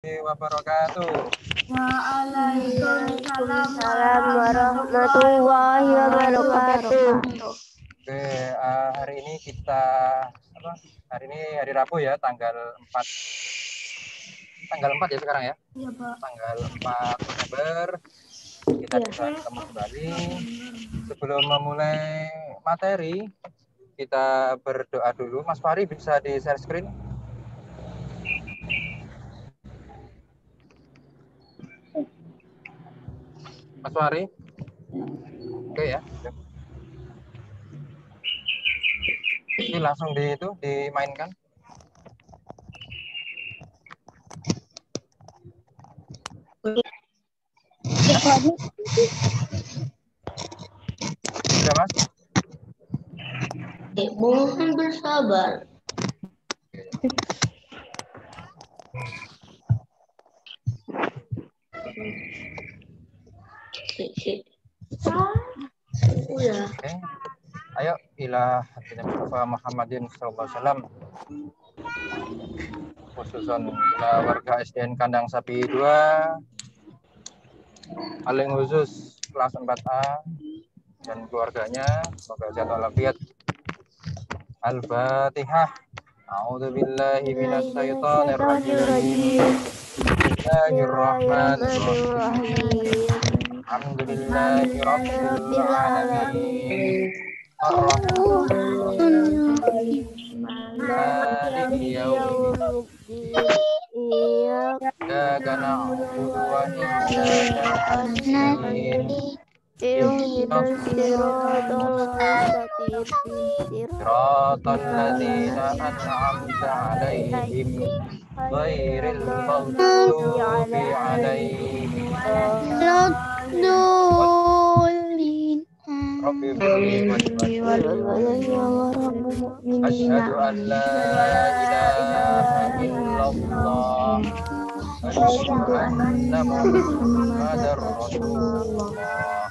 wabarakatuh. Waalaikumsalam warahmatullahi wabarakatuh. Oke, hari ini kita Hari ini hari Rabu ya, tanggal 4 ya sekarang ya. Iya, Pak. Tanggal 4 November kita bisa ketemu kembali. Sebelum memulai materi, kita berdoa dulu. Mas Fahri bisa di share screen? Mas Fahri? Oke ya. Ini langsung dimainkan. Sudah, Mas? Mohon bersabar. Oke. Ayo ila hadirin Mustafa Muhammadin sallallahu alaihi wasallam. Khususan ila warga SDN Kandang Sapi 2, paling khusus kelas 4A dan keluarganya, semoga sehat walafiat. Al-Fatihah. A'udzubillahi minasyaitonir rajim. Bismillahirrahmanirrahim. Alhamdulillahi rabbil alamin. Ar-Rahmanir-Rahim. Maliki yaumiddin. Iyyaka na'budu wa iyyaka nasta'in. Ihdinas siratal ladzina an'amta 'alaihim ghairil maghdubi 'alaihim waladdallin. Rabbi firli asyhadu an la ilaha illallah asyhadu anna muhammadar rasulullah.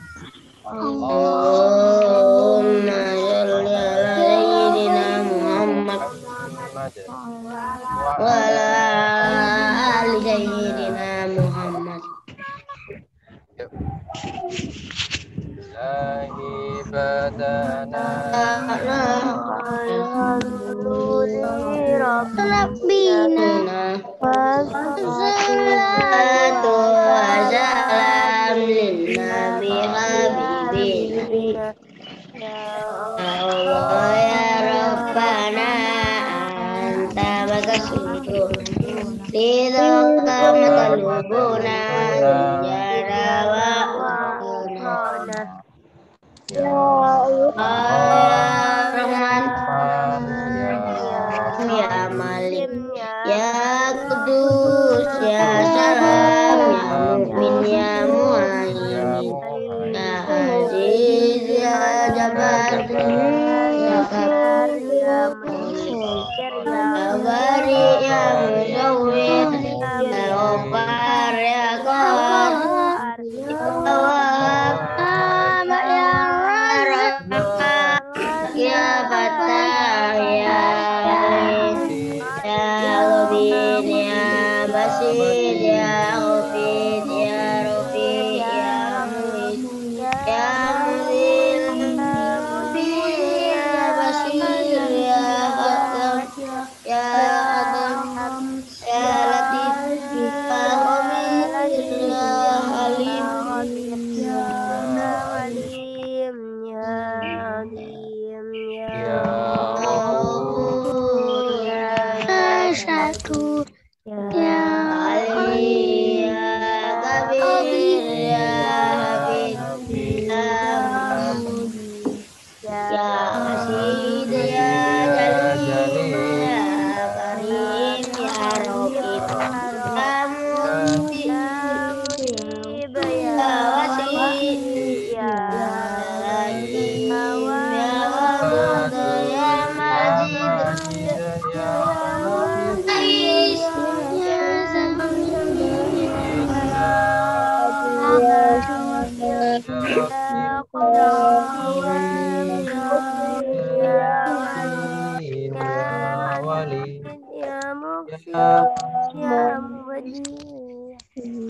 Allahumma sholli ala sayyidina Muhammad wa ala ali sayyidina Muhammad. Ilahi badana Rabbina wassalatu wassalam linnabi habibina Allah ya Rabbana anta bagasudu lidaka matalubuna jarawa ya Rahman ya Malik ya Kudus ya Salam ya Mu'min ya Muhaimin ya Aziz ya Jabbar ya Ghafur ya Mughfir ya Bari ya Musawwir ya Ghaffar ya Qahhar ya Wahhab ya Razzaq ya Fattah ya Alim ya Ghabir ya Basir ya Ghafid ya Rafiq ya Mu'id ya Mudhil ya Basir ya Hakim ya Adam ya Latif ya Khabir ya Halim ya Ghafur ya Syakur ya Alim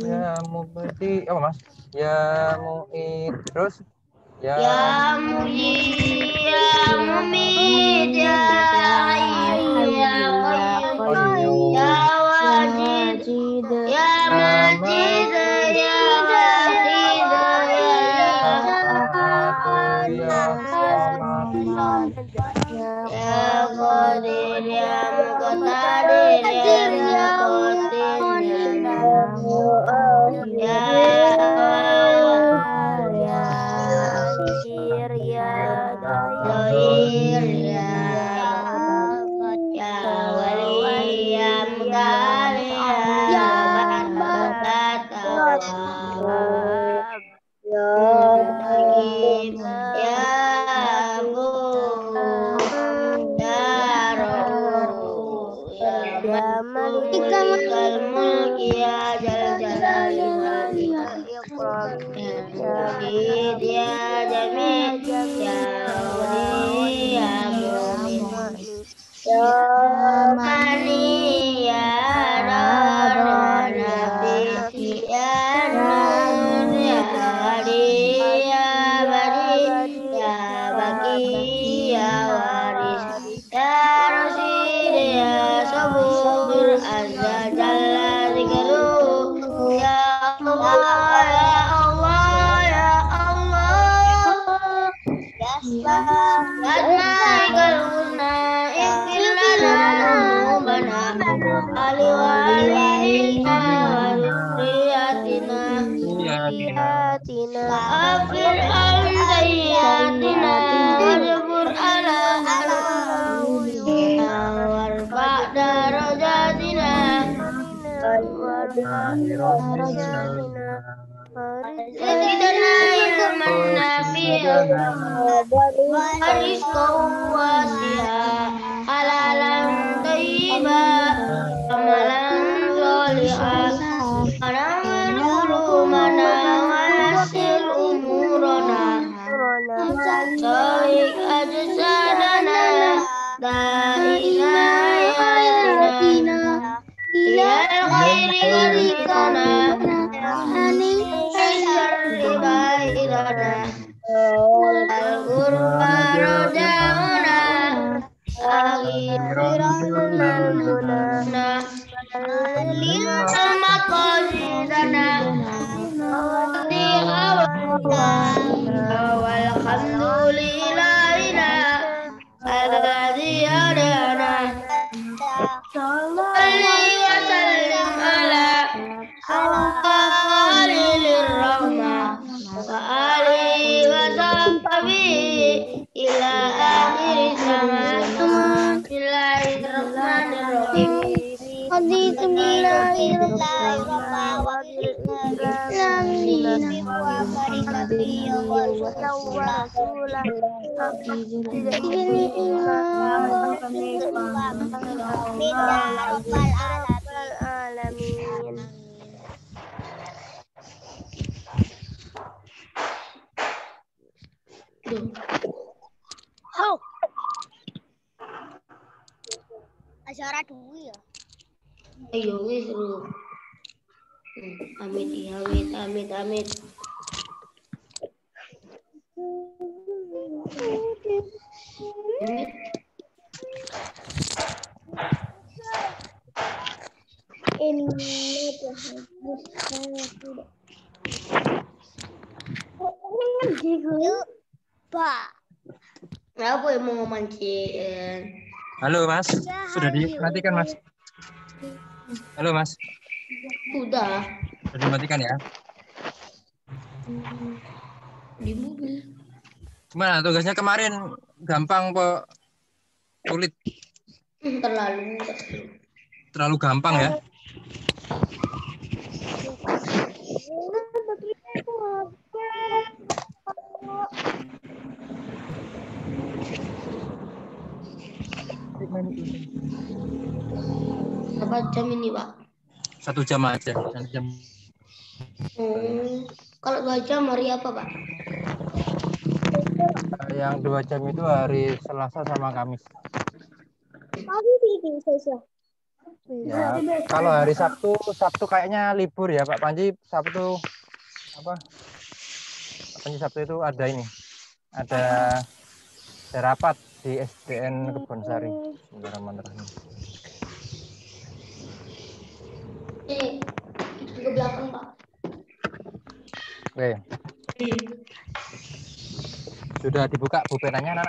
Ya mubdi apa Mas? Ya muid terus Ya ya Mujib, ya Mumit, ya Hayyu, ya Qayyum, ya Wajid, ya Majid, ya Wasid, ya Ahad ya Samad Ya Qadir, ya Muqtadir, ya Muqtin, ya Zahir, ya Wali, ya Mutali, ya Batawab, Hakim, ya Abu, ya Rabu, ya Malikal Mulki, ya Jal Jalali wal Ikram, ya Mujid, ya Jamid, ya Wali, ya Mu'min, ya Mani, ya Dar, ya Nafi, ya Nur, ya Hadi, ya Badi, ya Baki, ya Waris, ya Rasid, ya Sabur, Azza Jalla Zikruh, ya Allah, ya Allah, ya Allah, Asma'ikal husna, ighfir lana dhunubana, wali walidina, wa dhurriyyatina, wa'afir an sayyiatina, wajbur ala uyuna, warfa' darajatina, zidna ilman nafi'an, warizqan wasi'a, halalan thayyiban, amalan sholihan, wanaman ulumana, wa yassir umurana, sahih ajsadana, da'ina ayatina, ilal khairi gharikana, syarri baidana, al-ghurba rojauna, akhirana, lilal maqasidana, wadi awalina, walhamdulillahina, alladhi hadana, salli wa sallim ala Khalilur Rahmah, wa alihi wa sahbihi ila akhir zaman. Bismillahirrahmanirrahim. Acara dulu ya. Ayo wis ru. Amit ya wis, amit. Kenapa yang mau mancing? Halo Mas, sudah dimatikan Mas. Halo Mas, Udah sudah dimatikan ya. di mobil. Gimana tugasnya kemarin, gampang kok sulit? Terlalu gampang ya. Berapa jam ini, Pak? 1 jam aja. 1 jam. Kalau 2 jam hari apa, Pak? Yang 2 jam itu hari Selasa sama Kamis. Ya, kalau hari Sabtu kayaknya libur ya Pak Panji. Sabtu apa? Pak Panji Sabtu itu ada ini, ada rapat di SDN Kebonsari. Bismillahirrahmanirrahim. Ke belakang Pak. Oke, sudah dibuka pulpenanya anak?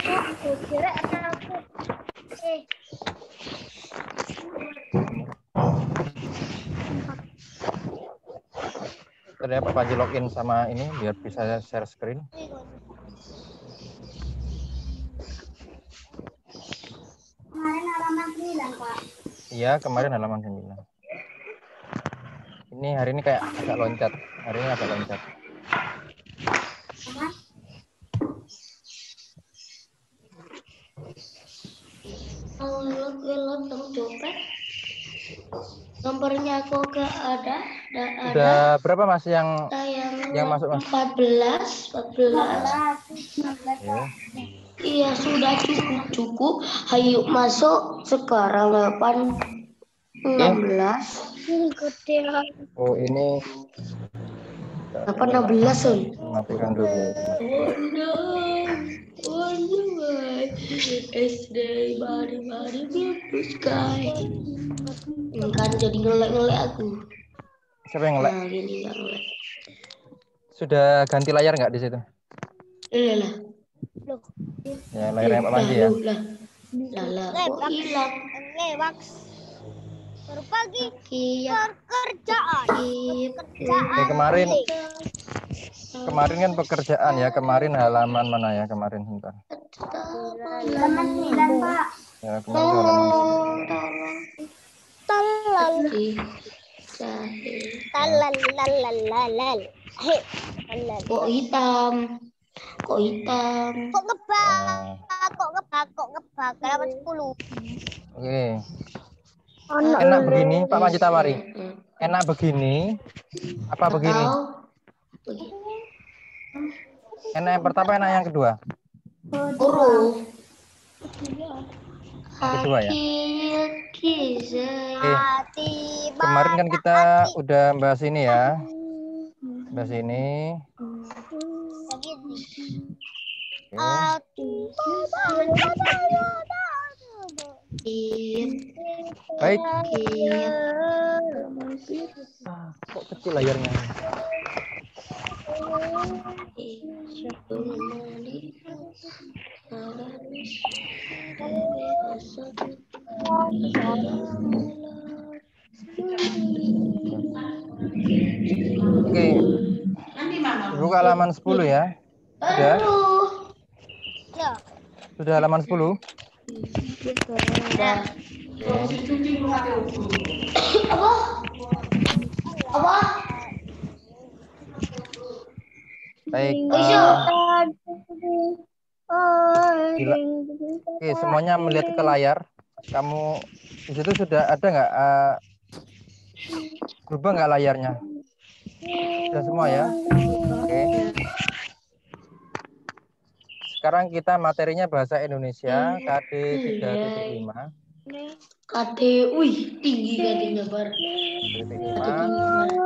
Aku kira aku. Ternyata Pak Panji login sama ini biar bisa share screen. Kemarin halaman 9, Pak. Iya, kemarin halaman 9. Ini hari ini kayak agak loncat. Hari ini agak loncat. Lontong copet. Nomornya aku gak ada. Udah berapa Mas yang masuk Mas? 14. Oke. Iya sudah cukup. Ayo masuk sekarang 16. Oh ini 16 Sun. matikan dulu. SD body blue sky. Kan jadi ngelek aku. Siapa yang ngelek? Nah, gini nggak ngelek. Sudah ganti layar nggak di situ? Lah. Ya layarnya Pak Panji ya. Lah, kok hilang? Lewat. Berbagi pekerjaan. Kemarin kan pekerjaan ya. Kemarin halaman mana ya kemarin sebentar. Halaman 9, Pak. Ya kemarin itu halaman. Talalalalalal. Kok hitam? Kok ngebak? Halaman 10. Oke. Enak begini Pak Panji Tawari. Enak begini apa begini? Enak yang pertama, enak yang kedua? Kedua ya. Kemarin kan kita udah bahas ini ya. Bahas ini. Baik. Kok kecil layarnya? Oke. Buka halaman 10 ya. Sudah? Sudah halaman 10? Apa? Baik. Oke, semuanya melihat ke layar. Kamu di situ sudah ada nggak berubah nggak layarnya? Sudah semua ya? Oke. Sekarang kita materinya bahasa Indonesia KD 3.5. KD, wih tinggi KD-nya bar. 3.5.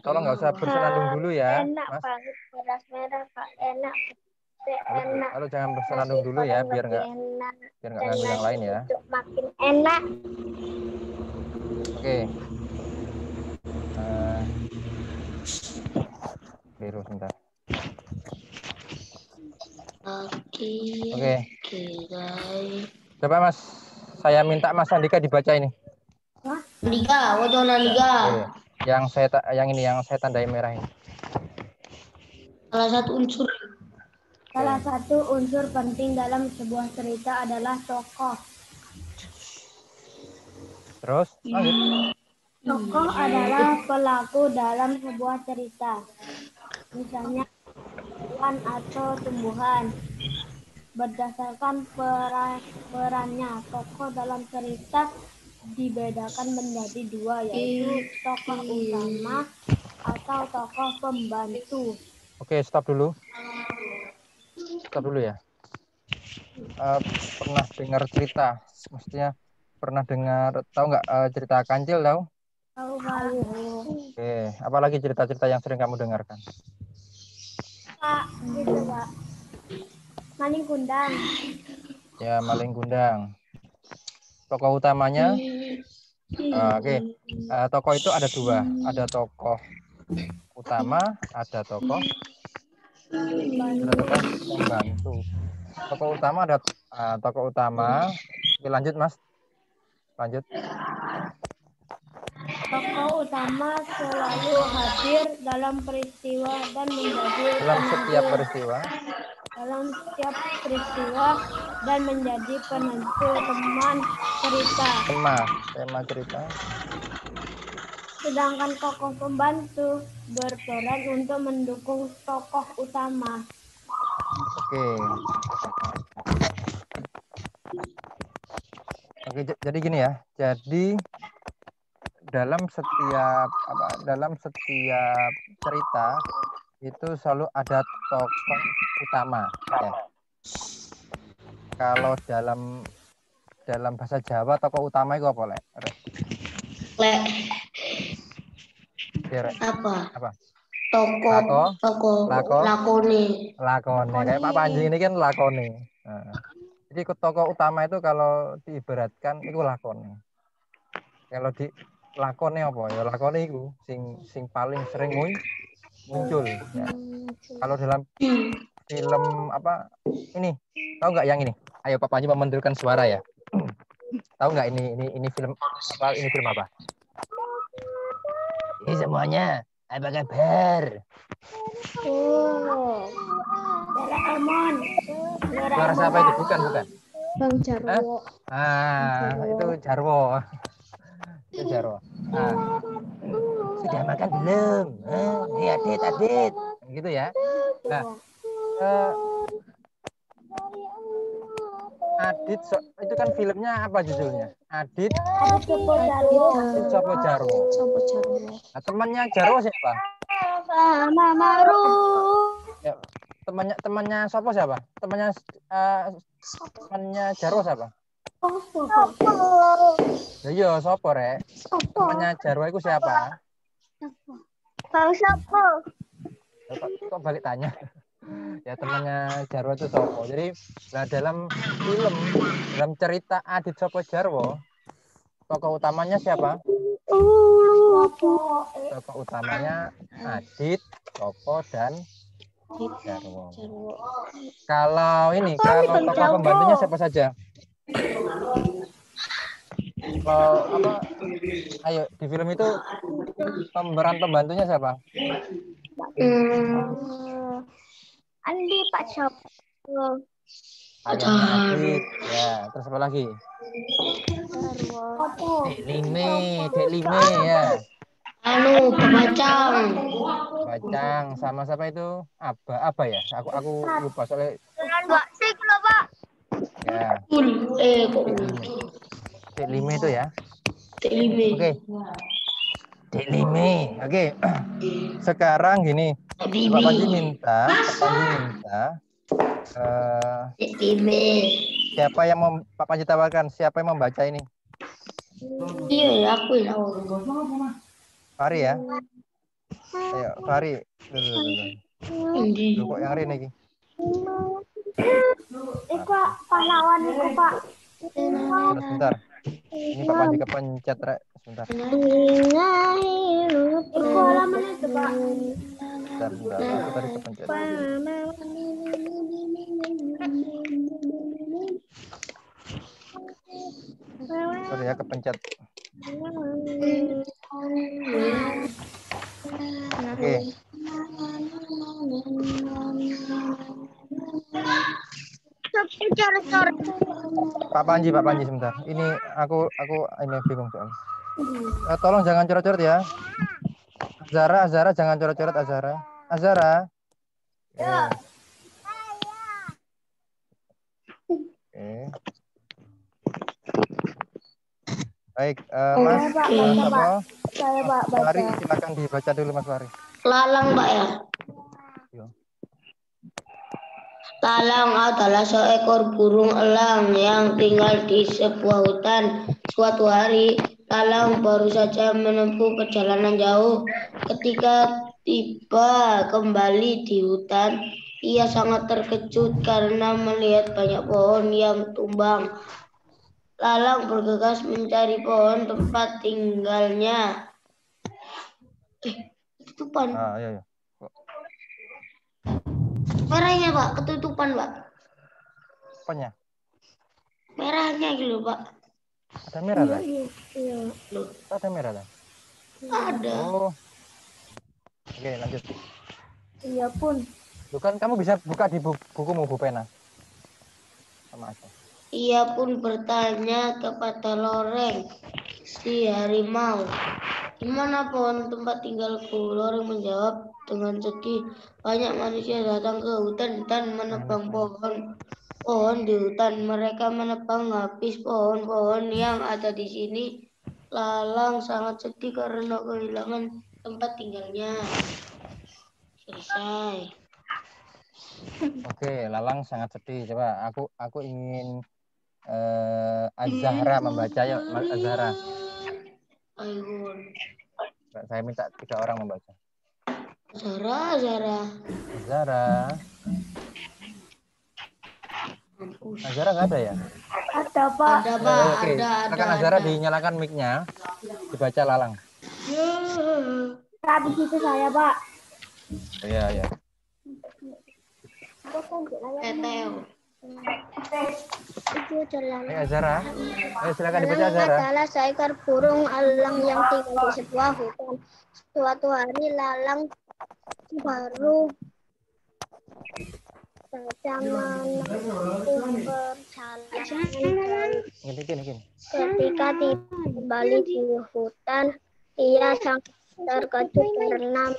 Tolong nggak usah bersenandung dulu ya, Mas. Banget beras merah, Pak. Enak. Lalu jangan bersenandung dulu ya, biar nggak ganggu yang lain ya. Makin enak. Oke. Biru sebentar. Oke. Coba Mas, saya minta Mas Andika dibaca ini. Andika, wajah Andika. Yang saya tandai merah ini. Salah satu unsur penting dalam sebuah cerita adalah tokoh. Terus lanjut. Tokoh adalah pelaku dalam sebuah cerita. Misalnya hewan atau tumbuhan. Berdasarkan perannya, tokoh dalam cerita dibedakan menjadi dua, yaitu tokoh utama atau tokoh pembantu. Oke, stop dulu. Stop dulu ya. Pernah dengar cerita, maksudnya pernah dengar, tahu nggak cerita kancil tahu? Tahu, Pak. Oke, apalagi cerita-cerita yang sering kamu dengarkan? Pak, gitu, Pak. Maling kundang. Ya, maling kundang. Tokoh utamanya, oke, tokoh itu ada dua, ada tokoh utama, ada tokoh pembantu. Tokoh utama ada tokoh utama. Oke, lanjut Mas, lanjut. Tokoh utama selalu hadir dalam peristiwa dan menjadi Dalam setiap peristiwa. dan menjadi penentu teman cerita. Tema cerita. Sedangkan tokoh pembantu berperan untuk mendukung tokoh utama. Oke. Oke, jadi gini ya. Jadi dalam setiap cerita itu selalu ada tokoh utama ya. Kalau dalam bahasa Jawa tokoh utama itu apa, Lek? Apa? Lakone. Kayak Pak Panji ini kan lakone. Nah, jadi tokoh utama itu kalau diibaratkan itu lakone. Kalau di lakone apa ya? Lakone itu sing paling sering muncul ya. Kalau dalam film apa ini, tahu nggak yang ini? Ayo Pak Panji mementilkan suara ya. Tahu nggak ini film apa? Ini film apa? Ini semuanya apa kabar? Doraemon. Suara siapa itu? Bukan. Bang Jarwo. Itu Jarwo. Itu Jarwo. Sudah makan belum? Iya, Adit. Gitu ya. Nah, Adit itu kan filmnya apa judulnya? Adit Sopo Jarwo. Nah, temannya Jarwo siapa? Ya, temannya Sopo siapa? Temannya Jarwo siapa? Iya, Sopo rek. Temannya Jarwo itu siapa? Sopo. Kok balik tanya? Ya temannya Jarwo itu Sopo. Jadi dalam cerita Adit Sopo Jarwo, tokoh utamanya siapa? Tokoh utamanya Adit, Sopo, dan Jarwo. Kalau tokoh pembantunya siapa saja? Kalau ayo di film itu pemeran pembantunya siapa? Andi, Pak Sopo. Ayahnya Adit, ya. Terus apa lagi? Dek Lime ya. Bacang sama siapa itu? Apa ya? Aku lupa soalnya. Mbak Sik loh, Pak. Ya. Dek Lime itu ya. Oke. Dek Lime. Oke. Sekarang gini. Pak Panji minta siapa yang Pak Panji tawarkan? Siapa yang membaca ini? Iya, aku ya. Fahri ya. Ayo, Fahri. Dulu kok yang hari ini? Iku pahlawan iku, Pak. Sebentar. Ini Pak Panji kepencet, Rek. Sebentar. Iku halaman itu, Pak. Sebentar. Aku tadi kepencet. Sorry ya, kepencet. Oke. Pak Panji sebentar. Ini aku ini bingung soalnya. Tolong jangan coret-coret ya. Azara jangan coret-coret Azara. Ya. Oke. Baik, Mas. Saya, Pak, baca. Fahri, silakan dibaca dulu Mas Fahri. Lalang, Pak ya. Yo. Lalang adalah seekor burung elang yang tinggal di sebuah hutan. Suatu hari, lalang baru saja menempuh perjalanan jauh. Ketika tiba kembali di hutan, ia sangat terkejut karena melihat banyak pohon yang tumbang. Lalang bergegas mencari pohon tempat tinggalnya. Ketutupan. Ah, iya, iya. Merahnya, Pak. Ketutupan, Pak. Apanya? Merahnya gitu, Pak. Ada merah kan? Iya. Loh, Ada merah kan? ada. Oh, oke lanjut. Iya pun. Lu kan kamu bisa buka di bukumu, Bu Pena. Sama aja. Ia pun bertanya kepada Loreng, si harimau. Di mana pohon tempat tinggalku? Loreng menjawab dengan sedih. Banyak manusia datang ke hutan dan menebang pohon di hutan. Mereka menebang habis pohon-pohon yang ada di sini. Lalang sangat sedih karena kehilangan tempat tinggalnya. Selesai. Oke, Lalang sangat sedih. Coba aku ingin Az-Zahra membaca ya, Az-Zahra. Ayun. Saya minta 3 orang membaca. Zara. Az-Zahra. Mampus. Az-Zahra nggak ada ya? Ada Pak. Ada, Ya, Pak. ya, oke. Ada. Silakan Az-Zahra dinyalakan mic-nya, dibaca Lalang. Habis itu saya Pak. Iya, iya. Teteo. Itu jalan. Ayo Az-Zahra. Ayo silakan dibaca Lalang Az-Zahra. adalah seekor burung elang yang tinggal di sebuah hutan. Suatu hari Lalang baru saja menempuh perjalanan Gini. ketika tiba kembali di hutan, ia sangat terkejut karena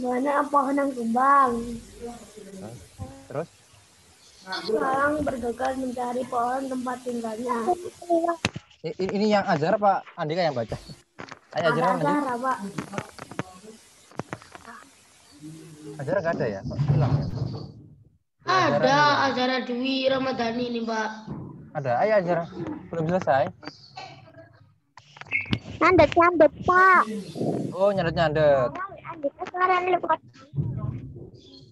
mana pohon yang tumbang. Terus? Lalang bergegas mencari pohon tempat tinggalnya. Ini yang Az-Zahra Pak Andika yang baca. Ayo Az-Zahra lanjut. Zahra, Pak. Az-Zahra nggak ada ya? Kok hilang ya? Ada Azara Dwi Ramadhani nih, Pak. Ada. Ayo Az-Zahra. Belum selesai. Nyandet, Pak. Oh, nyandet.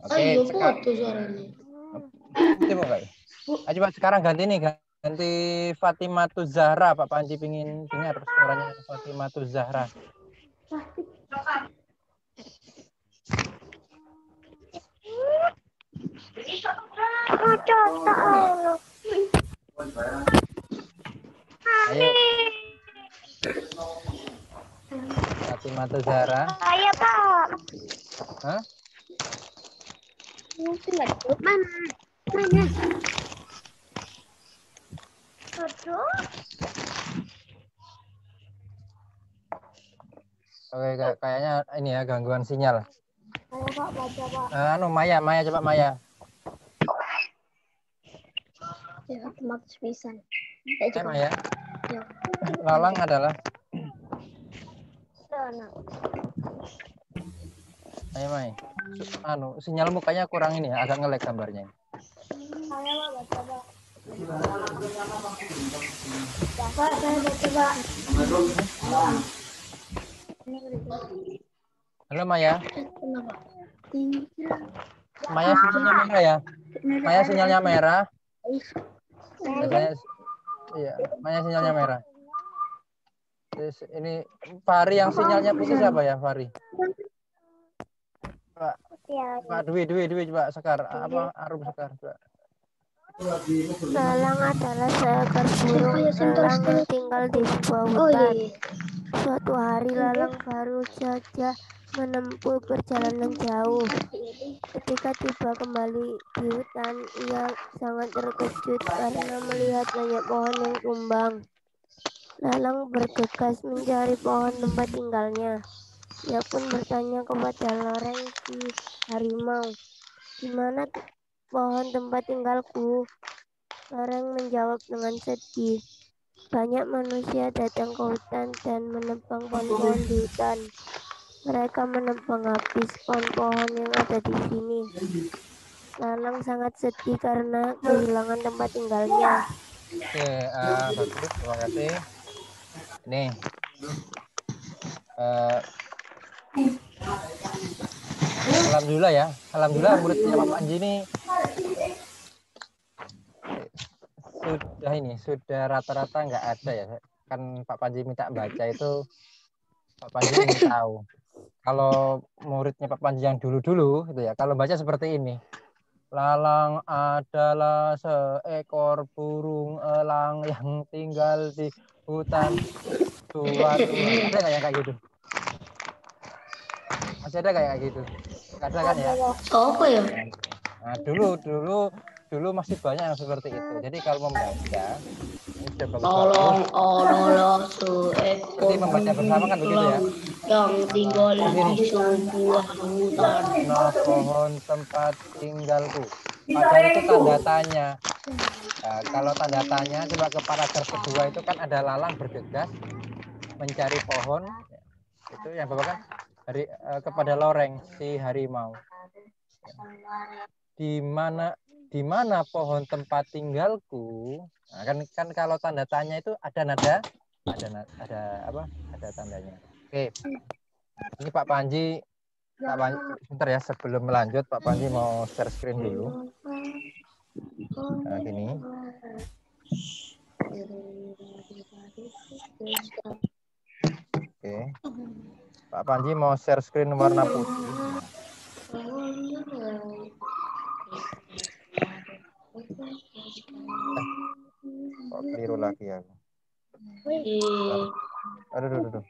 Oke, Ayo sekarang foto suaranya. itu mau nggak? Ayo Pak, sekarang ganti nih, ganti Fatimatu Zahra. Pak Panji pingin dengar suaranya Fatimatu Zahra. Ayo. Fatimatu Zahra. Ayo, Pak. Hah? Mana? Aduh. Oke, kayaknya ini ya gangguan sinyal. Ayo, Pak, baca, Pak. Maya coba Maya. Ya, otomatis bisa. Maya. Ya. Lalang adalah. Sana. Ayo Mai. Sinyal mukanya kurang ini ya, agak nge-lag gambarnya. Ayo, Pak, baca, Pak. Pak, saya baca, Pak. Halo Maya. Kenapa? Maya sinyalnya merah ya. Maya sinyalnya merah. Biasanya iya, Maya sinyalnya merah. Terus ini Fari yang sinyalnya putih siapa ya, Fari? Pak Dwi coba Sekar. Arum Sekar, coba. Lalang adalah seekor burung elang yang tinggal di sebuah hutan. Suatu hari Lalang baru saja menempuh perjalanan jauh. Ketika tiba kembali di hutan, ia sangat terkejut karena melihat banyak pohon yang tumbang. Lalang bergegas mencari pohon tempat tinggalnya. Ia pun bertanya kepada Loreng si harimau, "Di mana pohon tempat tinggalku?" Loreng menjawab dengan sedih, "Banyak manusia datang ke hutan dan menebang pohon-pohon di hutan. Mereka menebang habis pohon-pohon yang ada di sini. Lalang sangat sedih karena kehilangan tempat tinggalnya. Oke, bagus, terima kasih. Ini alhamdulillah ya. Alhamdulillah muridnya Pak Panji ini sudah rata-rata nggak ada ya. Kan Pak Panji minta baca itu Pak Panji ingin tahu. Kalau muridnya Pak Panji yang dulu-dulu itu ya, kalau baca seperti ini. Lalang adalah seekor burung elang yang tinggal di hutan. Suatu ada nggak yang kayak gitu? Masih ada kayak gitu? Nggak ada kan ya? Apa ya? Nah, dulu masih banyak yang seperti itu. Jadi kalau membaca ini sudah Tolong bagus-bagus. adalah Jadi seekor membaca bersama kan begitu ya? yang tinggal di sebuah hutan. Nah, pohon tempat tinggalku. Padahal itu tanda tanya. Nah, kalau tanda tanya coba ke paragraf kedua itu kan ada lalang bergegas mencari pohon. Itu yang bapak kan kepada loreng si harimau. Di mana pohon tempat tinggalku? Nah, kan kalau tanda tanya itu ada nada, ada tandanya. Oke. Ini Pak Panji, sebentar ya sebelum melanjut Pak Panji mau share screen dulu. Nah, gini. Oke. Pak Panji mau share screen warna putih. Kok keliru lagi aku. Aduh.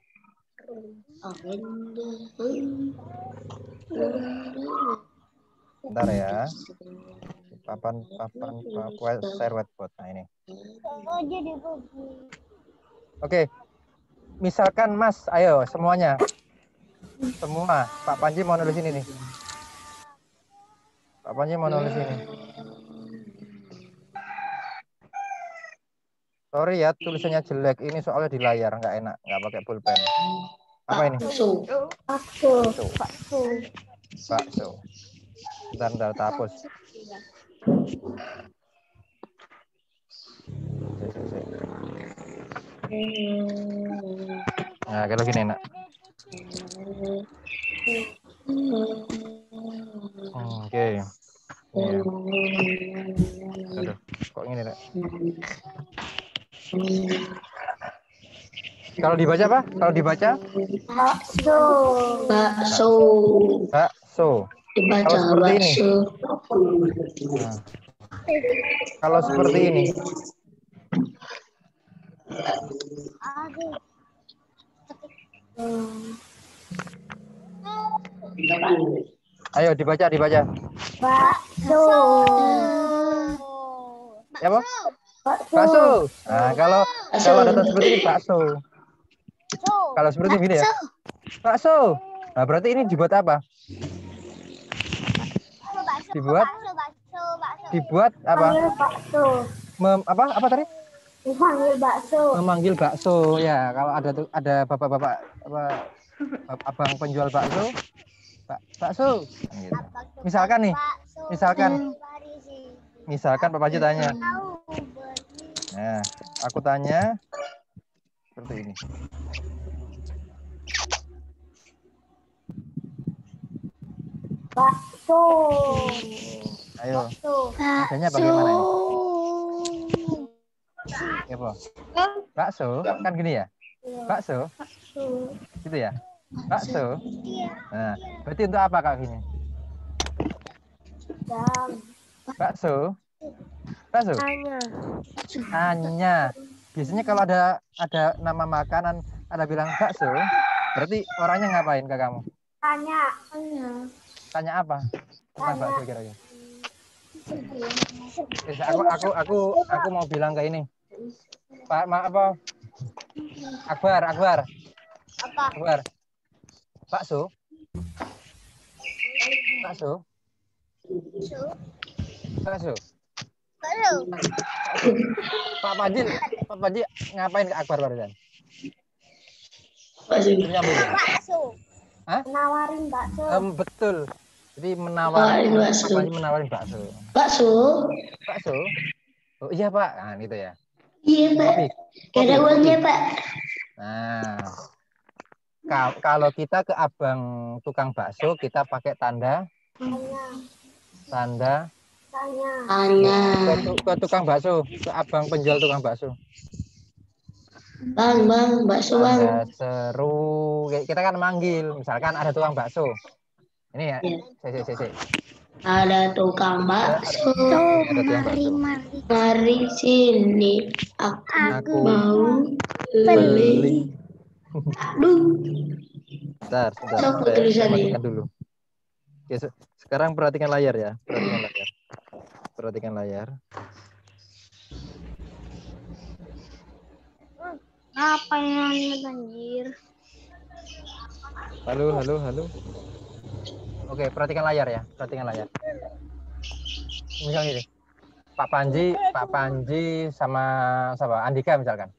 Bentar ya. Papan share whiteboard. Nah ini. Oke. Misalkan Mas, ayo semuanya. Semua. Pak Panji mau nulis ini nih. Pak Panji mau nulis ini. Sorry ya, tulisannya jelek. Ini soalnya di layar, nggak enak, nggak pakai pulpen. Apa ini? Bakso. Bentar, hapus. Nah, kalau gini enak. Oke. Ya. Aduh, kok gini, Rek? Kalau dibaca apa? Kalau dibaca? Bakso. Dibaca kalau seperti bakso. Ini. Nah. Kalau seperti ini. Ayo dibaca. Bakso. Ya, Pak? Bakso. Nah, kalau ada seperti ini bakso. Kalau seperti ini ya. Bakso. Nah, berarti ini dibuat apa? Dibuat apa? Apa tadi? Memanggil bakso. Ya, kalau ada bapak-bapak abang penjual bakso. Bakso. Gitu. Misalkan Pak Panji tanya. Nah, aku tanya seperti ini. Bakso. Ayo. Adanya bagaimana ini? Ya, Pak. Bakso kan gini ya? Bakso. Gitu ya? Bakso. Nah, berarti untuk apa Kak gini? Bakso. Hanya. Biasanya kalau ada nama makanan, ada bilang bakso, berarti orangnya ngapain ke kamu? Tanya apa? Tentang bakso kira-kira. Aku mau bilang ke ini. Pak, apa? Akbar. Bakso. Pak Panji ngapain ke Akbar barusan? Bakso. Nyambung. Hah? Nawarin bakso. Betul. Jadi Nawarin bakso. Pak Panji menawarin bakso. Bakso? Bakso? Oh iya Pak, nah gitu ya. Iya Pak. Gak ada uangnya Pak. Nah, kalau kita ke abang tukang bakso, kita pakai tanda Tanya. ke tukang bakso, ke abang penjual tukang bakso. Bang, bakso bang. Tanda seru. Kita kan manggil, misalkan ada tukang bakso. Ini ya, saya. Ada tukang bakso. Ada tukang bakso. Mari sini, aku mau beli. Aduh. Bentar, Sok saya tulisannya. matikan dulu. Oke, sekarang perhatikan layar ya, perhatikan layar. Apa yang anjir? Halo. Oke, perhatikan layar ya, Misalnya ini, Pak Panji sama siapa? Andika misalkan.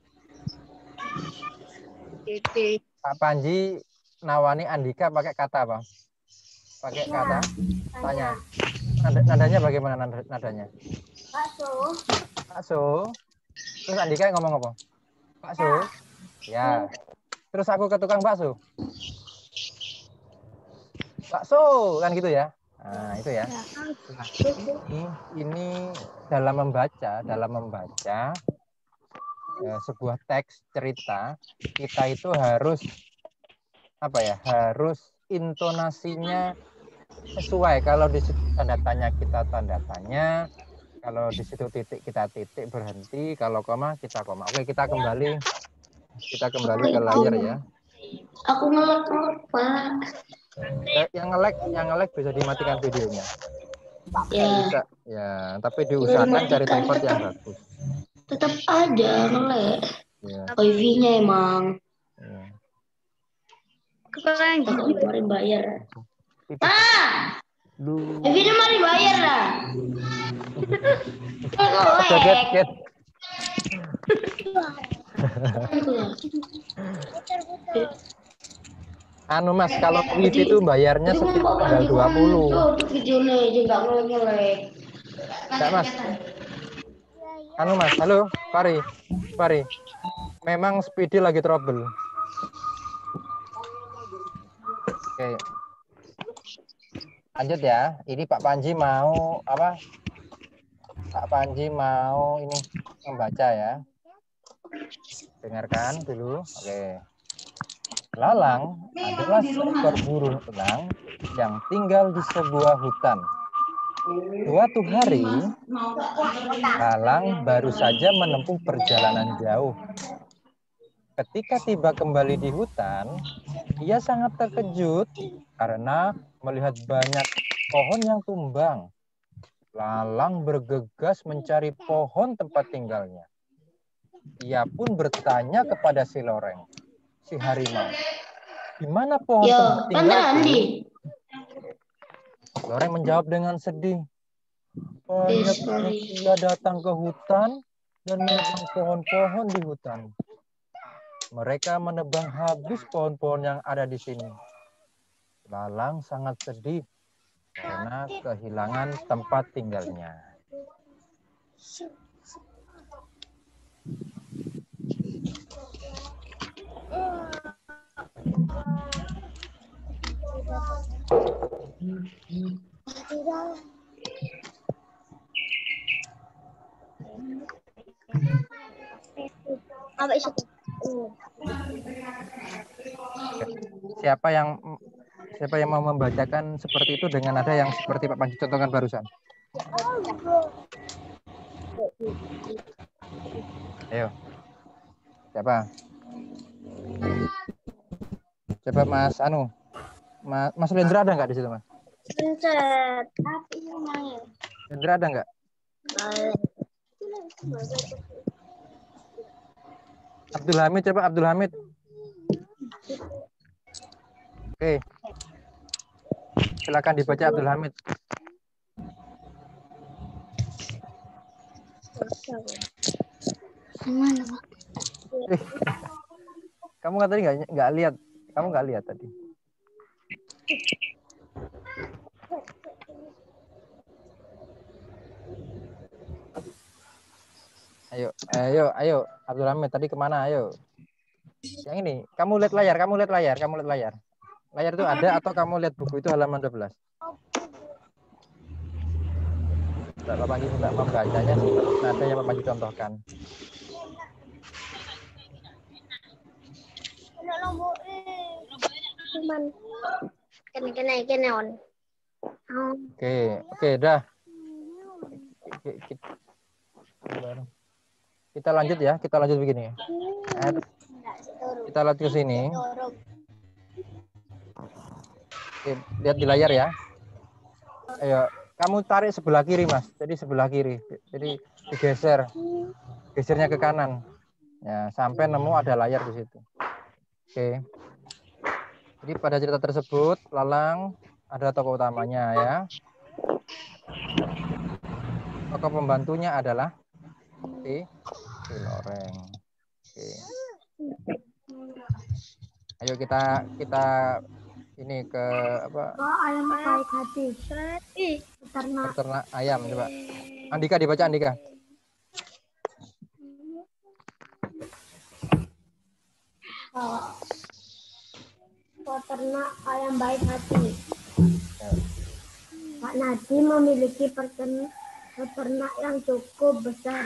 Pak Panji nawani Andika pakai kata apa? Pakai kata tanya. Nadanya bagaimana nadanya? Bakso. Terus Andika ngomong apa? Bakso. Ya. Terus aku ke tukang bakso. Bakso kan gitu ya. Nah, itu ya. Nah, ini dalam membaca sebuah teks cerita, kita itu harus harus intonasinya sesuai. Kalau di situ tanda tanya, kita tanda tanya. Kalau di situ titik, kita titik berhenti. Kalau koma, kita koma. Oke, kita kembali ke layar ya. Aku ngelek Pak. Yang ngelek bisa dimatikan videonya. Ya. Bisa, ya. Tapi diusahakan cari tempat yang bagus. Tetap aja ngelek. Ya. Wifi-nya emang. Ya. Kemarin bayar. Ah! Wifi-nya mari bayar lah. Get. Anu Mas, kalau wifi itu bayarnya setiap tanggal 20. Enggak Mas. Anu Mas, halo, Fari. Memang Speedy lagi trouble. Oke. Lanjut ya. Ini Pak Panji mau apa? Pak Panji mau ini membaca ya. Dengarkan dulu. Oke. Lalang adalah seekor burung elang yang tinggal di sebuah hutan. Suatu hari, Lalang baru saja menempuh perjalanan jauh. Ketika tiba kembali di hutan, ia sangat terkejut karena melihat banyak pohon yang tumbang. Lalang bergegas mencari pohon tempat tinggalnya. Ia pun bertanya kepada si loreng, si harimau, di mana pohon tempat tinggalku? Loreng menjawab dengan sedih. Banyak manusia datang ke hutan dan menebang pohon-pohon di hutan. Mereka menebang habis pohon-pohon yang ada di sini. Lalang sangat sedih karena kehilangan tempat tinggalnya. Siapa yang mau membacakan seperti itu dengan nada yang seperti Pak Panji contohkan barusan? Ayo. Siapa? Coba Mas Mas Lendra ada nggak di situ Mas? Lendra ada nggak? Abdul Hamid, coba Abdul Hamid. Oke. Silakan dibaca Abdul Hamid. Kamu tadi nggak lihat? Kamu nggak lihat tadi? Ayo, Abdul Hamid tadi kemana? Ayo. Yang ini, kamu lihat layar. Layar itu ada atau kamu lihat buku itu halaman 12? Bapak Panji sudah membacanya seperti nada yang Bapak Panji contohkan. Cuman kena on. Oke, dah. Kita lanjut ya, kita lanjut begini. Kita lihat ke sini. Oke, lihat di layar ya. Ayo, kamu tarik sebelah kiri, Mas. Jadi sebelah kiri. Jadi gesernya ke kanan. Ya, sampai nemu ada layar di situ. Oke. Jadi pada cerita tersebut, Lalang ada tokoh utamanya ya. Tokoh pembantunya adalah si Loreng. Oke. Ayo kita ini ke apa? Ayam baik hati. Peternak ayam coba. Andika dibaca Andika. Peternak ayam baik hati. Pak Nadi memiliki peternak yang cukup besar.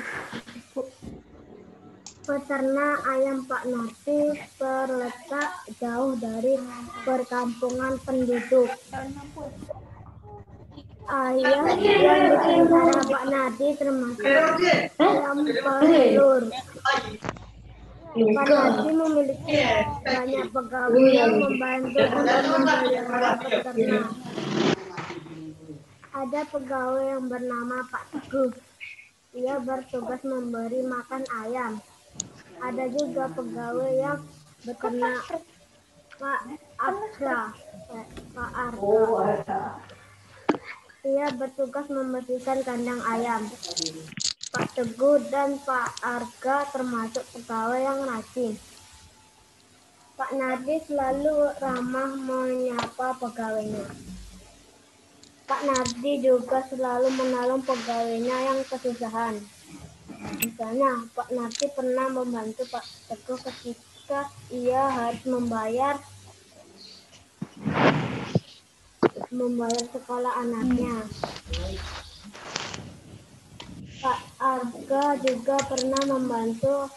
Peternak ayam Pak Nadi terletak jauh dari perkampungan penduduk. Ayam yang dipelihara Pak Nadi termasuk ayam pelur. Pak Nadi memiliki banyak pegawai yang membantu untuk memelihara peternak. Ada pegawai yang bernama Pak Teguh. Ia bertugas memberi makan ayam. Ada juga pegawai yang beternak Pak Arga. Ia bertugas membersihkan kandang ayam. Pak Teguh dan Pak Arga termasuk pegawai yang rajin. Pak Nadi selalu ramah menyapa pegawainya. Pak Nardi juga selalu menolong pegawainya yang kesusahan. Misalnya, Pak Nardi pernah membantu Pak Teguh ketika ia harus membayar sekolah anaknya. Pak Arga juga pernah membantu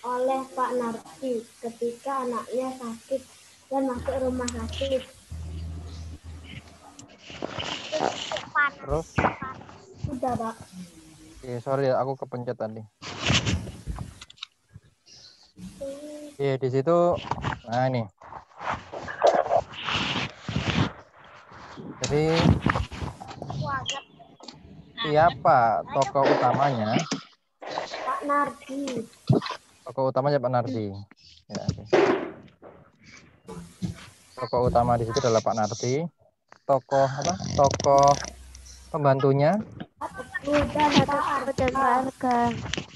oleh Pak Nardi ketika anaknya sakit dan masuk rumah sakit. Terus? Sudah, Pak. Oke, sorry aku kepencet tadi. Oke, di situ nah ini. Jadi siapa tokoh utamanya? Pak Nardi. Tokoh utamanya Pak Nardi. Ya, oke. Tokoh utama di situ adalah Pak Nardi. Tokoh apa? Tokoh pembantunya Pak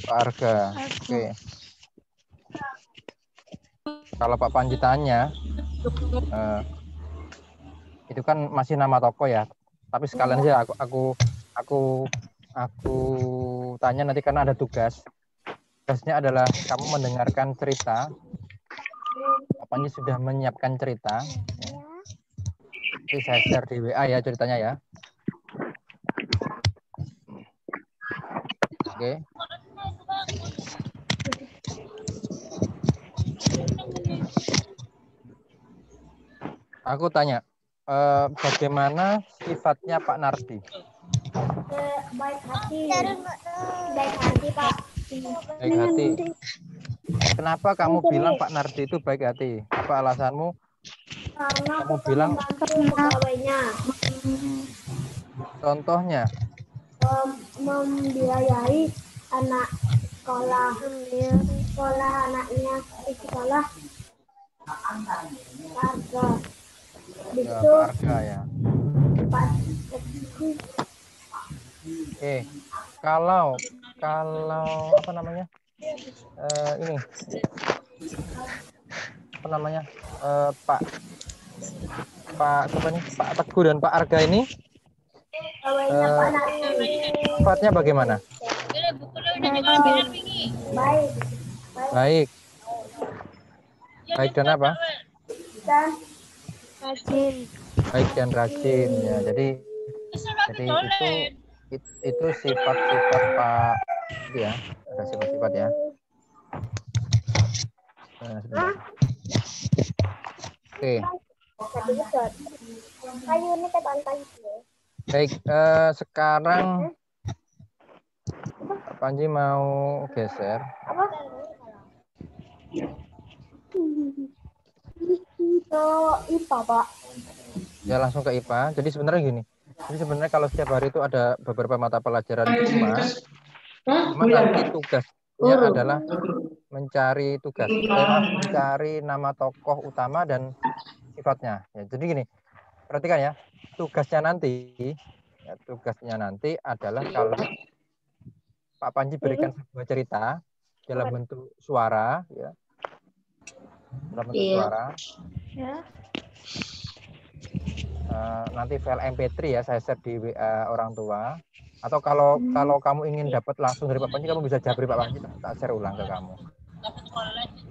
Arga. Oke. Kalau Pak Panji tanya, itu kan masih nama tokoh ya. Tapi sekalian aja aku tanya nanti karena ada tugas. Tugasnya adalah kamu mendengarkan cerita. Pak Panji sudah menyiapkan cerita. Nanti saya share di WA ya ceritanya ya. Oke. Aku tanya, bagaimana sifatnya Pak Nardi? Baik hati. Baik hati, Pak. Baik hati. Kenapa kamu bilang Pak Nardi itu baik hati? Apa alasanmu? Karena Kamu bilang pegawainya. Contohnya? Membiayai anak sekolah anaknya di sekolah Arga. Ya, Pak Arga ya. Pak. Kalau apa namanya? Ini apa namanya? Pak Pak siapa nih? Pak Teguh dan Pak Arga ini Pegawainya Pak Nardi. sifatnya bagaimana? Baik. Baik. Baik dan apa? Dan Rajin. Baik dan rajin ya. Jadi itu sifat-sifat Pak itu ya. Ada sifat-sifat ya. Nah, sebentar. Oke. kayu ini teban kayu. Baik, sekarang Pak Panji mau geser. Apa? Ke IPA, Pak. Ya langsung ke IPA. Jadi sebenarnya gini. Jadi sebenarnya kalau setiap hari itu ada beberapa mata pelajaran cuma nanti tugasnya adalah mencari mencari nama tokoh utama dan sifatnya. Ya, jadi gini, perhatikan ya. Tugasnya nanti adalah kalau Pak Panji berikan sebuah cerita dalam bentuk suara, ya. Dalam bentuk suara. Ya. Nanti file MP3 ya saya share di WA orang tua. Atau kalau kamu ingin dapat langsung dari Pak Panji, kamu bisa japri Pak Panji, tak share ulang ke kamu.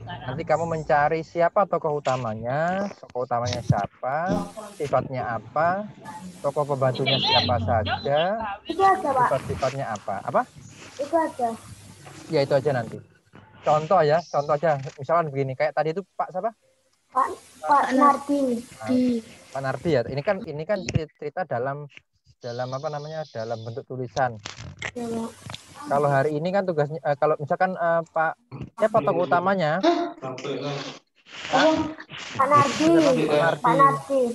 Nanti kamu mencari siapa tokoh utamanya siapa, sifatnya apa, tokoh pembantunya siapa saja, Itu aja, Pak. sifat-sifatnya apa. Apa? Itu aja. Ya itu aja nanti. Contoh aja. Misalkan begini, kayak tadi itu Pak siapa? Pak Nardi. Pak Nardi ya. Ini kan cerita dalam apa namanya? Dalam bentuk tulisan. Ya, Pak. Kalau hari ini kan tugasnya kalau misalkan Pak siapa tokoh utamanya? Pak Nardi. Pak Nardi.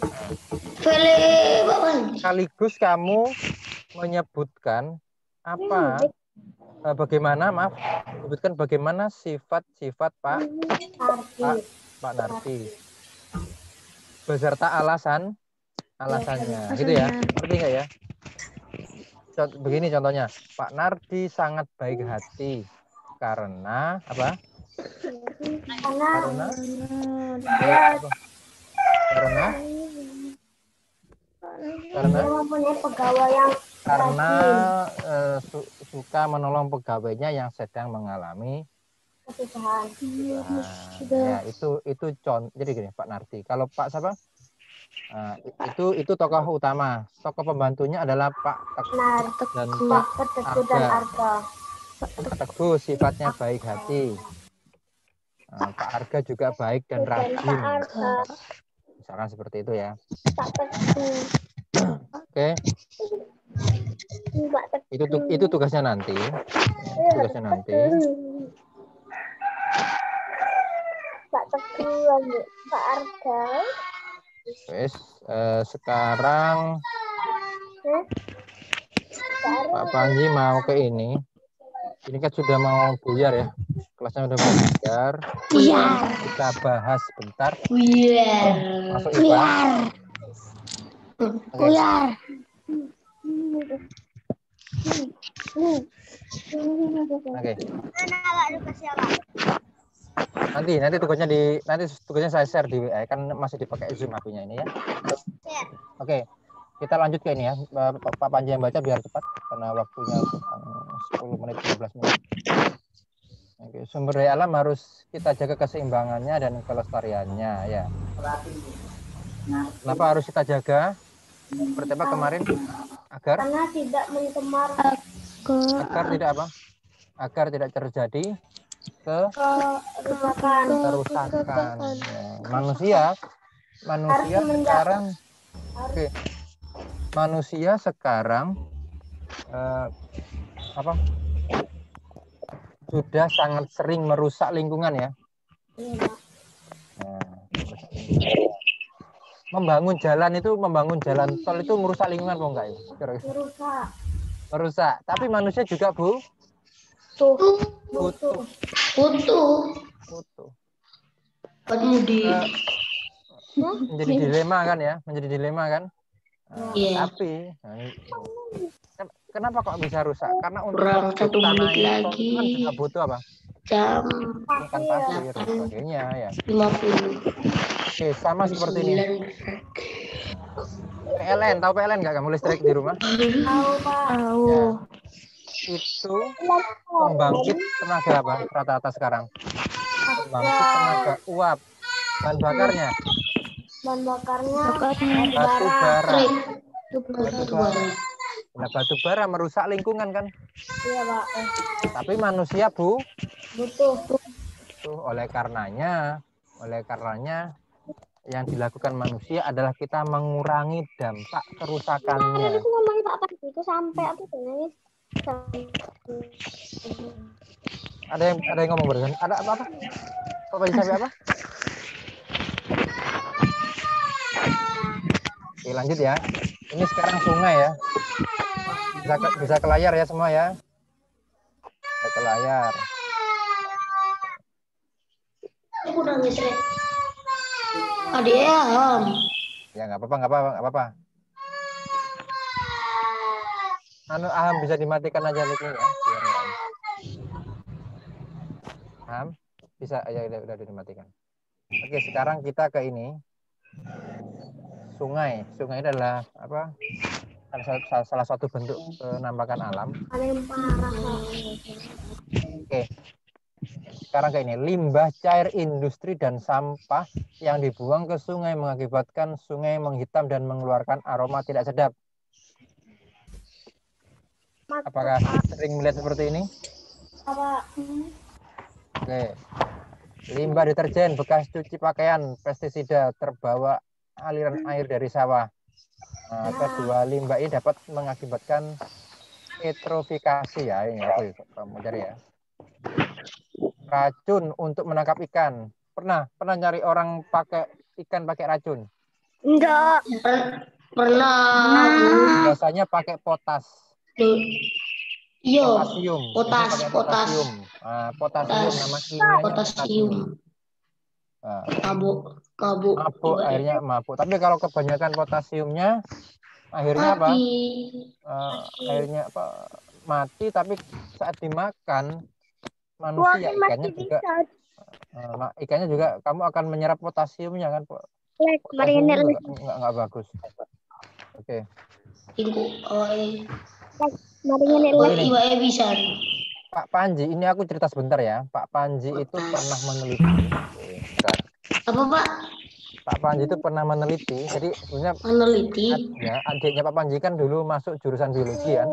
Sekaligus kamu menyebutkan apa? Sebutkan bagaimana sifat-sifat Pak Nardi beserta alasannya, gitu ya. Ngerti nggak ya? Begini contohnya, Pak Nardi sangat baik hati karena apa? Karena dia mempunyai pegawai yang karena suka menolong pegawainya yang sedang mengalami kesusahan. Ya itu contoh. Jadi gini Pak Nardi. Kalau Pak siapa? Itu tokoh utama. Tokoh pembantunya adalah Pak Teguh dan Pak Arga. Pak Teguh sifatnya baik hati. Pak Arga juga baik dan rajin. Misalkan seperti itu ya. Oke. Itu tugasnya nanti. Pak Teguh, Pak Arga. Sekarang Pak Panji mau ke ini. Ini kan sudah mau buyar ya. Kelasnya udah mau buyar. Kita bahas sebentar. Masuk IPA. Oke. Nanti tugasnya saya share di WA, kan masih dipakai Zoom HP-nya ini ya. Oke. Kita lanjut ke ini ya. Pak Panji yang baca biar cepat karena waktunya 10 menit 15 menit. Oke, sumber daya alam harus kita jaga keseimbangannya dan kelestariannya ya. Kenapa harus kita jaga? Seperti apa kemarin? Karena tidak mencemar. Agar tidak apa? Agar tidak terjadi kerusakan. Ya. Manusia sekarang sudah sangat sering merusak lingkungan ya. Membangun jalan tol itu merusak lingkungan kok enggak ya? Merusak. Tapi manusia juga butuh. Menjadi dilema kan? Tapi kenapa kok bisa rusak? Karena untuk Kurang 1 menit lagi. Kan juga butuh apa? Jam Bukan pasir dan sebagainya ya. 50. Oke, sama seperti ini. PLN, tahu PLN nggak kamu listrik di rumah? Tahu, Pak. Ya, itu pembangkit tenaga apa rata-rata sekarang? Pembangkit tenaga uap. Bahan bakarnya Bahan bakarnya batu bara. Batu bara. Nah, batu bara merusak lingkungan kan? Iya, Pak. Tapi manusia Butuh. oleh karenanya yang dilakukan manusia adalah kita mengurangi dampak kerusakannya. Aku ngomongin Pak Panji itu sampai aku nangis. Ada yang ngomong barusan. Ada apa? Pak Panji sampai apa? Oke, lanjut ya. Ini sekarang sungai ya. Bisa ke layar ya semua ya. Bisa ke layar. Aku nangis, Rek. Adik ya. Ya nggak apa-apa. Aham bisa dimatikan aja mic-nya ya. Biar nggak. Aham bisa ya udah dimatikan. Oke, sekarang kita ke ini. Sungai adalah apa? Salah satu bentuk penampakan alam. Ada yang parah, Pak. Oke. Sekarang ke ini, limbah cair industri dan sampah yang dibuang ke sungai mengakibatkan sungai menghitam dan mengeluarkan aroma tidak sedap. Apakah sering melihat seperti ini? Oke. Limbah deterjen, bekas cuci pakaian, pestisida terbawa aliran air dari sawah. Nah, kedua limbah ini dapat mengakibatkan eutrofikasi ya, ini aku kamu cari ya. Racun untuk menangkap ikan. Pernah nyari orang pakai ikan pakai racun? Enggak. Pernah. Biasanya pakai potas. Iya. Potasium. Potasium. Nah, potasium nama kimianya potasium. Mabuk, akhirnya mabuk. Tapi kalau kebanyakan potasiumnya akhirnya apa? Akhirnya apa? Mati. Tapi saat dimakan manusia ikannya juga kamu akan menyerap potasiumnya kan? Potasiumnya nggak bagus. Oke. Pak Panji, ini aku cerita sebentar ya. Pak Panji itu pernah meneliti. Apa, Pak? Pak Panji itu pernah meneliti. Jadi sebenarnya adiknya Pak Panji kan dulu masuk jurusan biologi kan.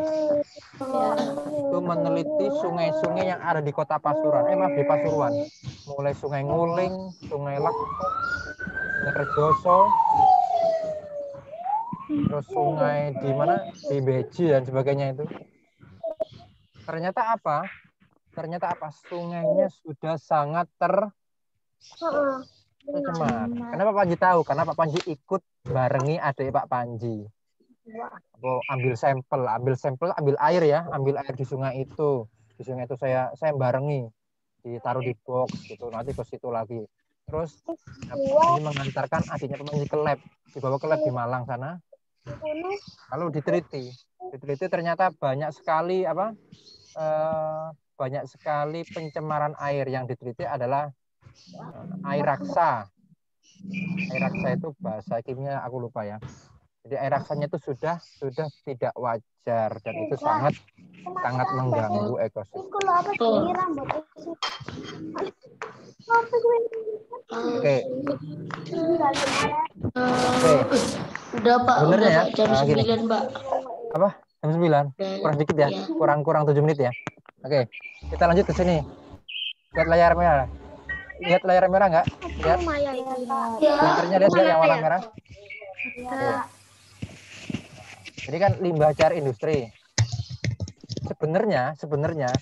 Itu meneliti sungai-sungai yang ada di kota Pasuruan. Di Pasuruan. Mulai Sungai Nguling, Sungai Lekok, Sungai Rejoso, terus sungai di mana? Di Beji dan sebagainya itu. Ternyata apa? Sungainya sudah sangat tercemar. Kenapa Pak Panji tahu? Karena Pak Panji ikut barengi adik Pak Panji. Ambil air ya, ambil air di sungai itu. Di sungai itu saya barengi, ditaruh di box gitu, nanti ke situ lagi. Terus Pak Panji mengantarkan adiknya Pak Panji ke lab, dibawa ke lab di Malang sana. Lalu diteliti ternyata banyak sekali pencemaran air. Yang diteliti adalah air raksa. Air raksa itu bahasa kimia aku lupa ya. Jadi air raksanya itu sudah tidak wajar dan itu sangat mengganggu ekosistem. Oke. Udah, Pak. Sebenarnya ya, jam 9, Pak. Apa? Jam 9? Kurang dikit ya? Kurang 7 menit ya? Oke. Kita lanjut ke sini. Lihat layar merah. Lihat layar merah nggak? Lihat. Layarnya lihat nggak yang warna merah? Oke. Jadi kan limbah cair industri. Sebenarnya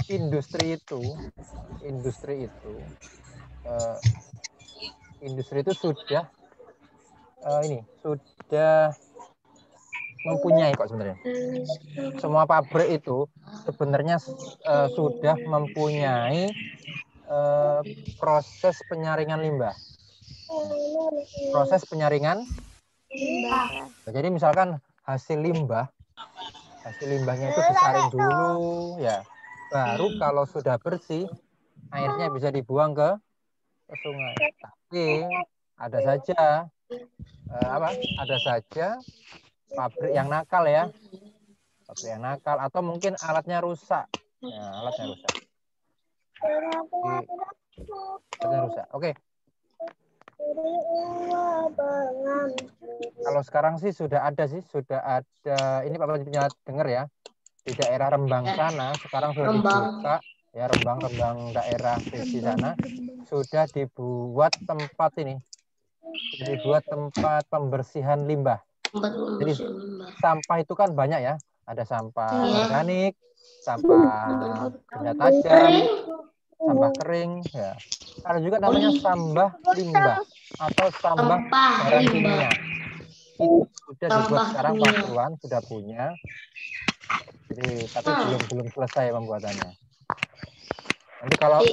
industri itu sudah mempunyai kok sebenarnya. Semua pabrik itu sebenarnya sudah mempunyai proses penyaringan limbah. Jadi misalkan hasil limbahnya itu disaring dulu ya. Baru kalau sudah bersih airnya bisa dibuang ke sungai. Tapi ada saja ada saja pabrik yang nakal ya. Pabrik yang nakal atau mungkin alatnya rusak. Ya, alatnya rusak. Alatnya rusak. Oke. Kalau sekarang sih sudah ada ini Pak Panji punya dengar ya. Di daerah Rembang sana sekarang sudah dibuka ya, Rembang daerah di sana sudah dibuat tempat pembersihan limbah. Jadi sampah itu kan banyak ya, ada sampah organik, sampah benda tajam, sampah kering ya. Ada juga namanya sampah limbah atau sampah barang kimia. Itu sudah dibuat sekarang Pasuruan sudah punya. Jadi tapi belum selesai pembuatannya. Nanti kalau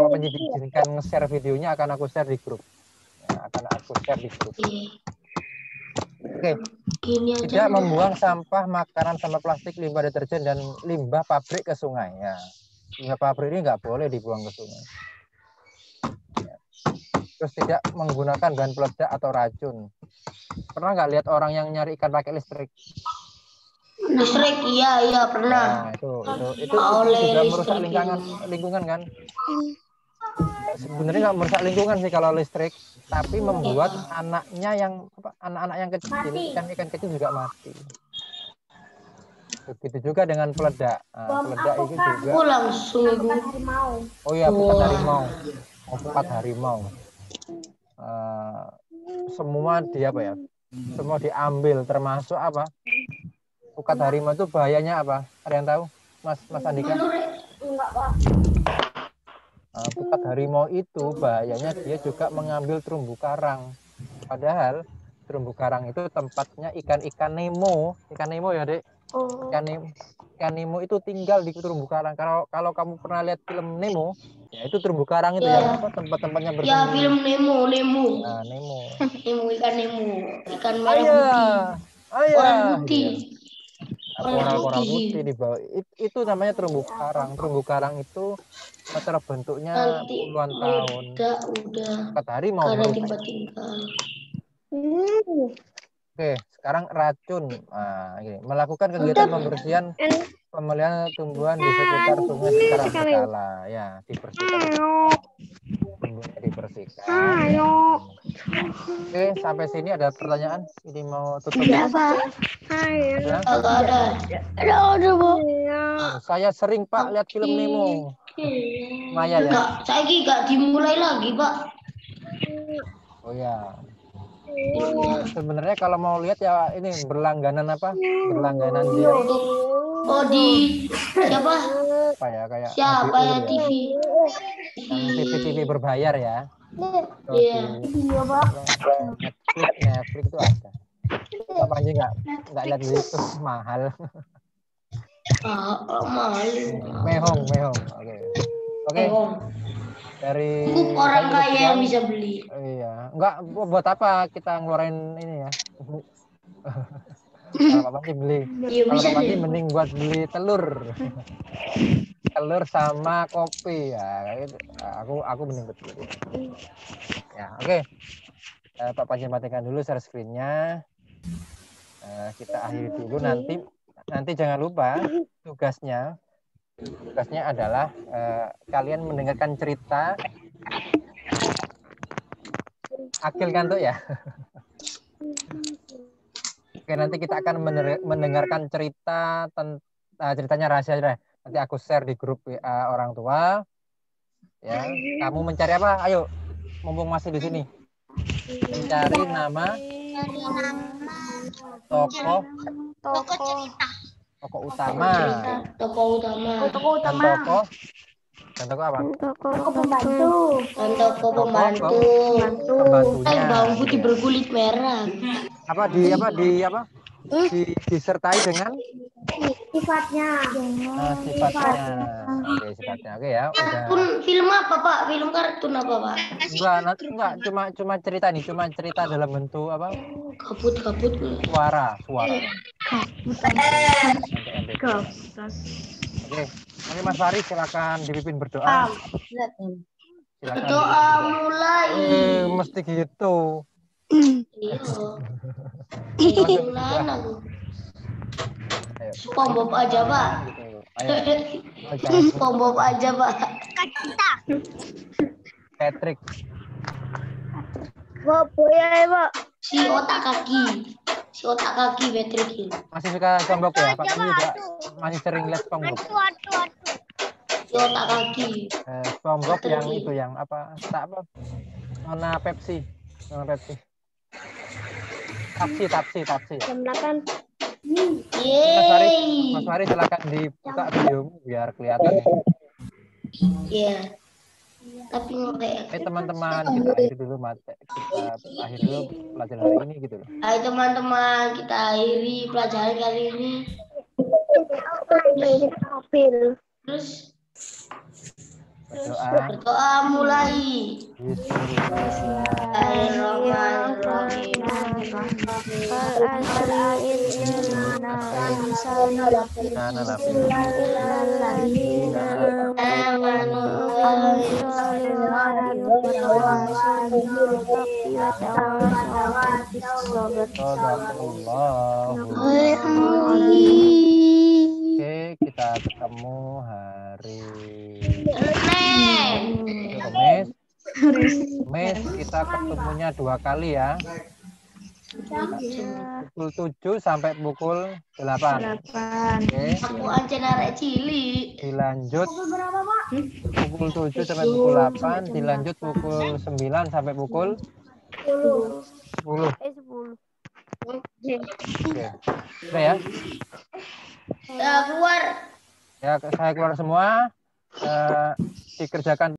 penyidik izinkan nge-share videonya akan aku share di grup. Ya, Oke. Tidak membuang sampah makanan, sampah plastik, limbah deterjen dan limbah pabrik ke sungai. Ya. Limbah pabrik ini nggak boleh dibuang ke sungai. Ya. Terus tidak menggunakan bahan peledak atau racun. Pernah nggak lihat orang yang nyari ikan pakai listrik? Listrik, iya pernah. Nah, itu juga merusak lingkungan kan? Sebenarnya nggak merusak lingkungan sih kalau listrik, tapi membuat anak-anak yang kecil, ikan kecil juga mati. Begitu juga dengan peledak. Peledak itu juga. Langsung. Oh iya, pukat harimau. Semua semua diambil, termasuk apa? Pukat harimau itu bahayanya apa? Ada yang tahu, Mas Andika? Enggak, Pak. Pukat harimau itu bahayanya dia juga mengambil terumbu karang. Padahal terumbu karang itu tempatnya ikan Nemo ya, Dek. Ikan Nemo itu tinggal di terumbu karang. Kalau kamu pernah lihat film Nemo, ya itu terumbu karang itu yang tempat-tempatnya bersembunyi. Ya, film Nemo. Nah, Nemo. Ikan Nemo, ikan merah putih. Orang putih. Koral putih di bawah. Itu namanya terumbu karang. Terumbu karang itu terbentuknya puluhan tahun. Pukat harimau merusak. Oke, sekarang racun. Melakukan kegiatan pemeliharaan tumbuhan di sekitar sungai secara berkala. Ya, dibersihkan. Oke, sampai sini ada pertanyaan? Ini mau tutup ya? Saya sering Pak lihat film Nemo. Maya ya. Saya gak dimulai lagi Pak. Oh ya. Sebenarnya kalau mau lihat ya ini berlangganan dia. Oh di siapa? Siapa ya TV? TV berbayar ya. Iya. Netflix itu ada. Apa aja nggak lihat itu mahal. Mahal. Mehong. Oke. Dari orang kaya yang bisa beli. Iya, enggak buat apa kita ngeluarin ini ya. Kalau Pak Panji beli. Kalau Pak Panji mending buat beli telur. Telur sama kopi ya. Aku mending buat beli. Ya, oke. Pak Panji matikan dulu share screen-nya. Kita akhiri dulu nanti jangan lupa tugasnya adalah kalian mendengarkan cerita Akil kantuk ya. Oke, nanti kita akan mendengarkan ceritanya rahasia deh. Nanti aku share di grup orang tua. Ya, kamu mencari apa? Ayo, mumpung masih di sini. Mencari nama tokoh utama. Tokoh utama. Dan tokoh apa? Tokoh pembantu. Pembantunya. Bawang putih berkulit merah. Disertai dengan sifatnya. Oke ya. Udah. Film apa Pak? Film kartun apa Pak? Enggak, cuma cerita nih, cerita dalam bentuk apa? Kabut. Suara. Oke, Mas Fari silakan dipimpin berdoa. Silakan. Berdoa mulai. Mesti gitu. Iya. Masuk Gimana juga. lu? Ayo. SpongeBob aja, Pak. Gitu. Ayo. Oh, jangan SpongeBob aja, Pak. Patrick. ya, Pak. Si otak kaki. Si otak kaki Patrick ini. Masih suka SpongeBob ya? Pak Panji juga masih sering lihat SpongeBob. Si otak kaki. SpongeBob Patrick yang ini. itu yang apa? Tak apa? Nona Pepsi. Nona Pepsi. Tapsi. Jam 8. Mas Yeay. Mari silakan dibuka videomu biar kelihatan. Iya. Tapi ngetek. Teman-teman, kita akhiri dulu pelajaran hari ini gitu loh. Hai teman-teman, kita akhiri pelajaran kali ini. Terus berdoa mulai. Oke, kita ketemu hari Kamis. Kita ketemunya 2 kali ya. Pukul 7 sampai pukul 8. Oke. Aku aja narek cili. Dilanjut pukul 7 sampai pukul 8, dilanjut pukul 9 sampai pukul 10. 10. Oke. Sudah ya? Keluar. Ya, saya keluar semua. Dikerjakan